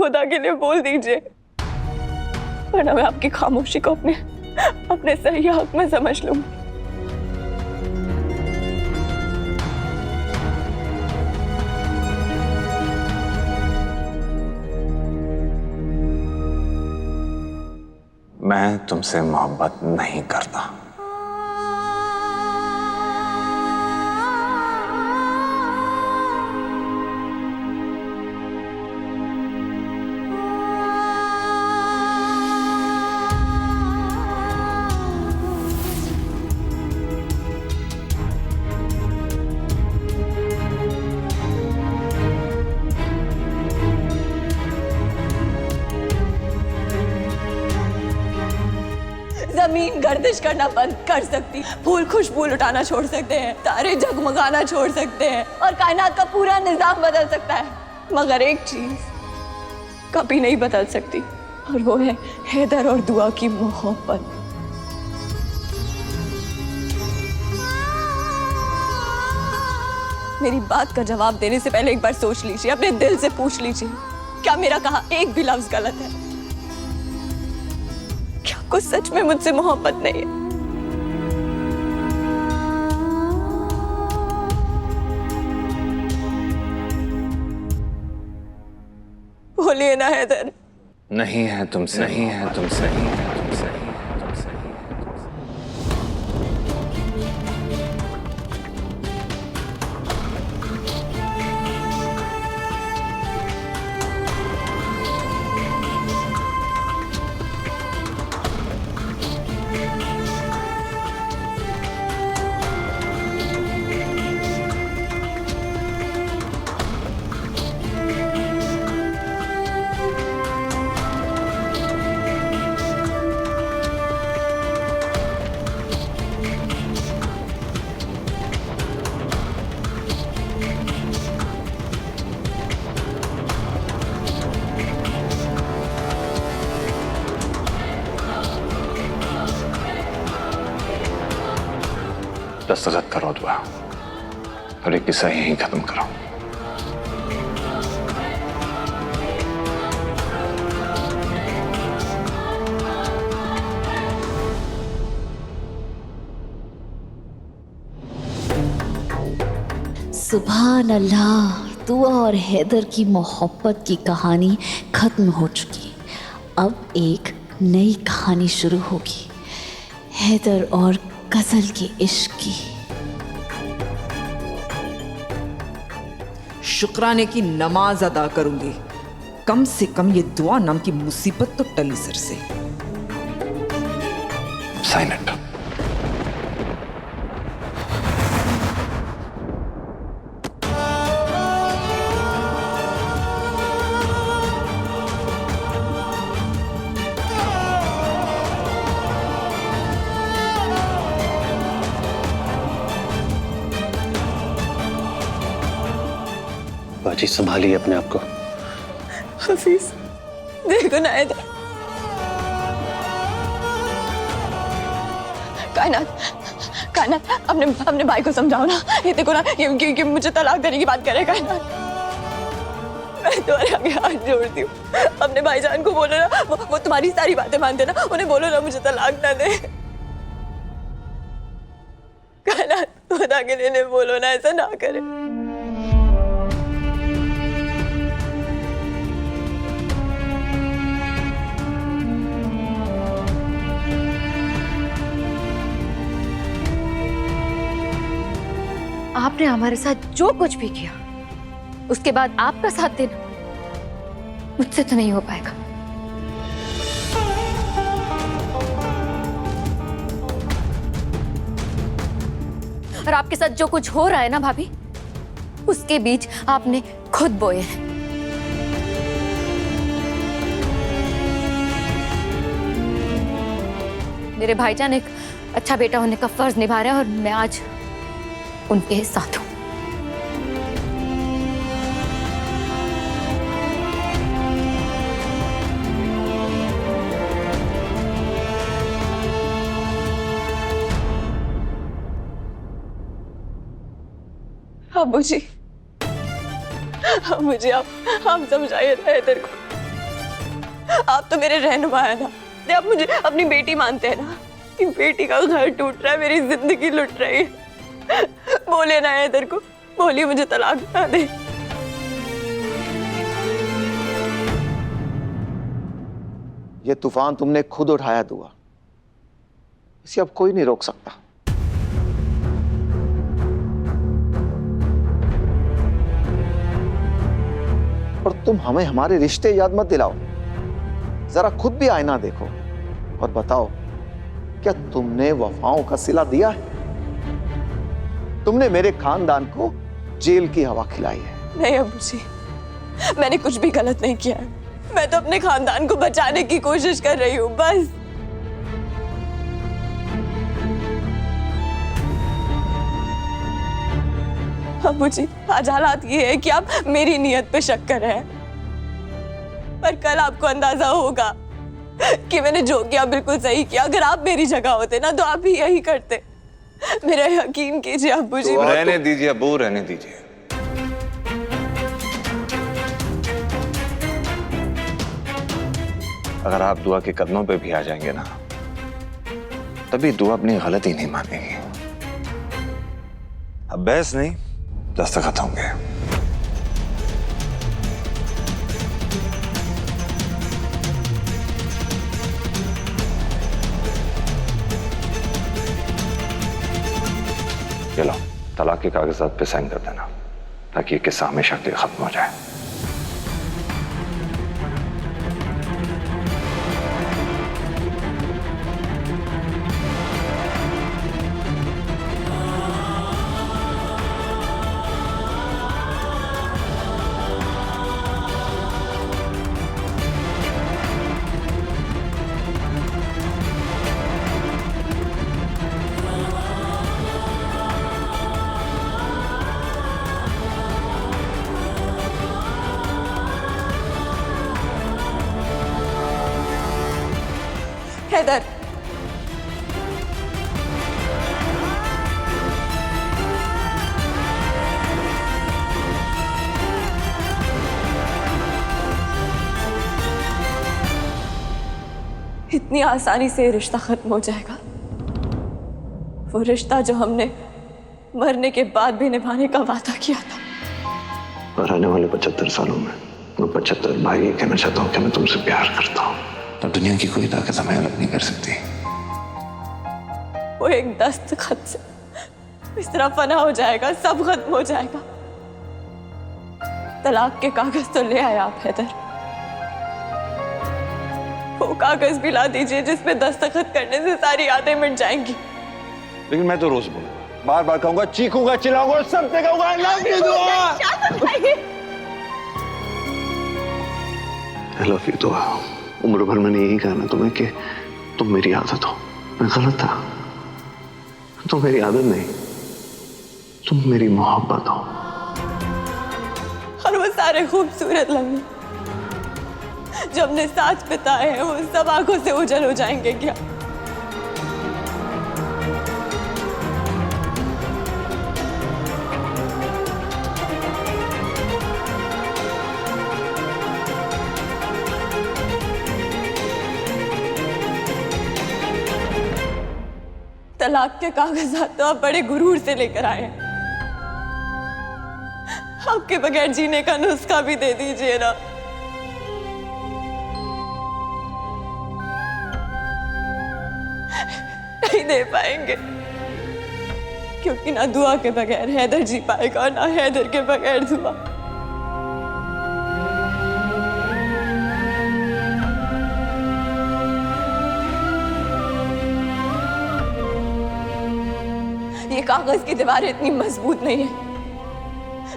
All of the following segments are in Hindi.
खुदा के लिए बोल दीजिए, वरना मैं आपकी खामोशी को अपने सही हक में समझ लूंगी। मैं तुमसे मोहब्बत नहीं करता। जमीन गर्दिश करना बंद कर सकती, फूल खुशबू उठाना छोड़ सकते हैं, तारे जगमगाना छोड़ सकते हैं और कायनात का पूरा निजाम बदल सकता है, मगर एक चीज कभी नहीं बदल सकती, और वो है हैदर और दुआ की मोहब्बत। मेरी बात का जवाब देने से पहले एक बार सोच लीजिए, अपने दिल से पूछ लीजिए, क्या मेरा कहा एक भी लफ्ज गलत है? क्या आपको सच में मुझसे मोहब्बत नहीं है? बोलिए ना हैदर। नहीं है तुमसे, नहीं है तुमसे, नहीं है तुमसे। दस्तखत करो दुआ, और एक किस्सा यहीं खत्म करो। सुभान अल्लाह, दुआ और हैदर की मोहब्बत की कहानी खत्म हो चुकी। अब एक नई कहानी शुरू होगी, हैदर और गजल के इश्क की। शुक्राने की नमाज अदा करूंगी, कम से कम ये दुआ नाम की मुसीबत तो टली सर से। साइलेंट। बाजी संभालिए अपने आप को। हफीज देखो ना हैदर, कायनात अपने भाई को समझाओ ना, ये देखो ना, ये मुझे तलाक देने की बात करे कायनात। मैं तुम्हारे आगे हाथ जोड़ती हूँ, अपने भाईजान को बोलो ना, वो तुम्हारी सारी बातें मानते ना, उन्हें बोलो ना मुझे तलाक ना दे। कायनात खुदा के लिए बोलो ना, ऐसा ना करे। आपने हमारे साथ जो कुछ भी किया, उसके बाद आपका साथ देना मुझसे तो नहीं हो पाएगा। और आपके साथ जो कुछ हो रहा है ना भाभी, उसके बीज आपने खुद बोए हैं। मेरे भाईजान एक अच्छा बेटा होने का फर्ज निभा रहे हैं, और मैं आज उनके साथ हूं। अबू जी, मुझे आप समझाइए ना हैदर को। आप तो मेरे रहनुमा है ना, आप मुझे अपनी बेटी मानते हैं ना, कि बेटी का घर टूट रहा है, मेरी जिंदगी लुट रही है। बोले ना हैदर को, बोलिए मुझे तलाक ना दे। ये तूफान तुमने खुद उठाया दुआ, इसे अब कोई नहीं रोक सकता। और तुम हमें हमारे रिश्ते याद मत दिलाओ, जरा खुद भी आईना देखो और बताओ, क्या तुमने वफाओं का सिला दिया है? तुमने मेरे खानदान को जेल की हवा खिलाई है। नहीं अबू जी, मैंने कुछ भी गलत नहीं किया है। मैं तो अपने खानदान को बचाने की कोशिश कर रही हूँ बस। अबू जी, आज हालात ये है कि आप मेरी नीयत पे शक कर रहे हैं, पर कल आपको अंदाजा होगा कि मैंने जो किया बिल्कुल सही किया। अगर आप मेरी जगह होते ना तो आप भी यही करते। मेरा यकीन कीजिए अबू जी। रहने दीजिए अबू, रहने दीजिए। अगर आप दुआ के कदमों पे भी आ जाएंगे ना, तभी दुआ अपनी गलती नहीं मानेगी। अब बहस नहीं, दस्तखत होंगे। चलो, तलाक के कागजात पे साइन कर देना, ताकि ये किस्सा हमेशा के लिए खत्म हो जाए। हैदर, इतनी आसानी से रिश्ता खत्म हो जाएगा? वो रिश्ता जो हमने मरने के बाद भी निभाने का वादा किया था। और आने वाले 75 सालों में मैं 75 भाई ये कहना चाहता हूँ कि मैं तुमसे प्यार करता हूँ, तो दुनिया की कोई ताकत हमें अलग नहीं कर सकती। वो एक दस्तखत से इस तरह फना हो जाएगा, सब खत्म हो जाएगा। तलाक के कागज तो ले आए आप हैदर, वो कागज भी ला दीजिए जिसमें दस्तखत करने से सारी यादें मिट जाएंगी। लेकिन मैं तो रोज बोलूंगा, बार बार कहूंगा, चीखूंगा, चिल्लाऊंगा, सबसे कहूंगा आई लव यू दुआ। आई लव यू दुआ। उम्र भर मैंने यही कहा ना तुम्हें कि तुम मेरी आदत हो। मैं गलत था, तुम मेरी आदत नहीं, तुम मेरी मोहब्बत हो। और वो सारे खूबसूरत लम्हे जो हमने साथ बिताए हैं, वो सब आंखों से ओझल हो जाएंगे क्या? तलाक के कागजात तो आप बड़े गुरूर से लेकर आए हैं। आपके बगैर जीने का नुस्खा भी दे दीजिए ना। नहीं दे पाएंगे, क्योंकि ना दुआ के बगैर हैदर जी पाएगा, ना हैदर के बगैर दुआ। ये कागज की दीवारें इतनी मजबूत नहीं है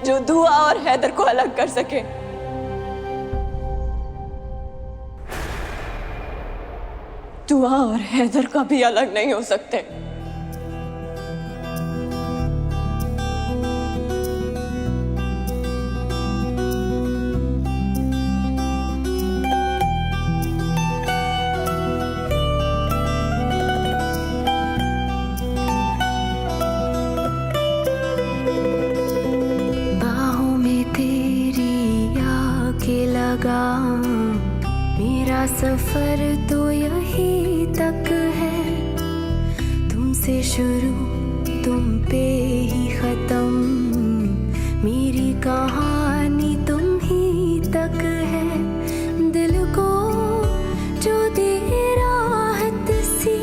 जो दुआ और हैदर को अलग कर सके। दुआ और हैदर कभी अलग नहीं हो सकते। बाहों में तेरी आके लगा, मेरा सफर तो यही तक है, तुमसे शुरू तुम पे ही खत्म, मेरी कहानी तुम ही तक है। दिल को जो दे राहत सी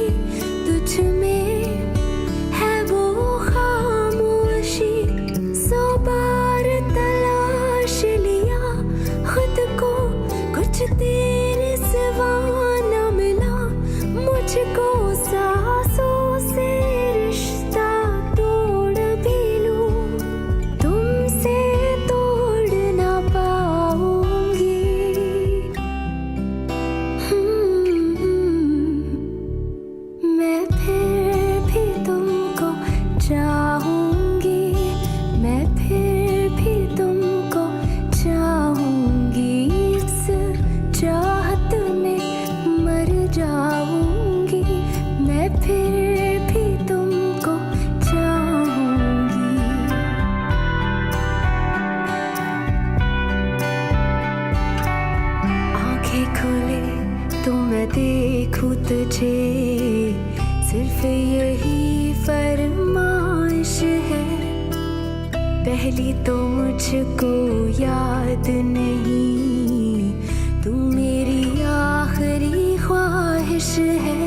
तुझ में है वो खामोशी, 100 बार तलाश लिया खुद को, कुछ तेरे सिवा न मिला मुझको, सांसों से रिश्ता तोड़ भी लूं, तुमसे तोड़ ना पाऊंगी। मैं फिर भी तुमको चाहूंगी, मैं फिर भी तुमको चाहूंगी, इस चाहत में मर जाऊंगी, मैं फिर भी तुमको चाहूंगी। आंखें खुले तो मैं देखूं तुझे, सिर्फ यही फरमाइश है, पहली तो मुझको याद नहीं, तू मेरी आखिरी ख्वाहिश है।